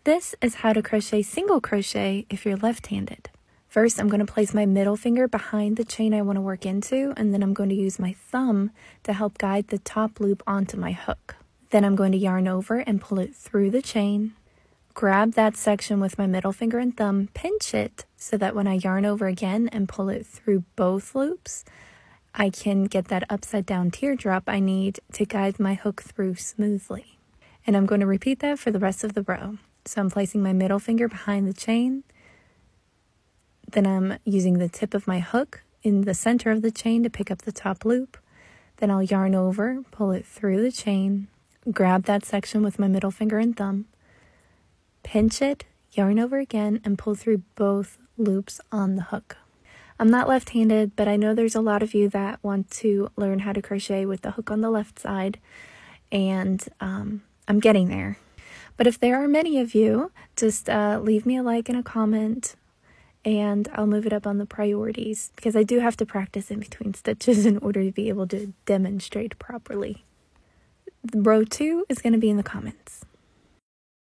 This is how to crochet single crochet if you're left-handed. First, I'm going to place my middle finger behind the chain I want to work into, and then I'm going to use my thumb to help guide the top loop onto my hook. Then I'm going to yarn over and pull it through the chain, grab that section with my middle finger and thumb, pinch it so that when I yarn over again and pull it through both loops, I can get that upside down teardrop I need to guide my hook through smoothly. And I'm going to repeat that for the rest of the row. So I'm placing my middle finger behind the chain, then I'm using the tip of my hook in the center of the chain to pick up the top loop. Then I'll yarn over, pull it through the chain, grab that section with my middle finger and thumb, pinch it, yarn over again, and pull through both loops on the hook. I'm not left-handed, but I know there's a lot of you that want to learn how to crochet with the hook on the left side, and I'm getting there. But if there are many of you, just leave me a like and a comment, and I'll move it up on the priorities, because I do have to practice in between stitches in order to be able to demonstrate properly. Row 2 is going to be in the comments.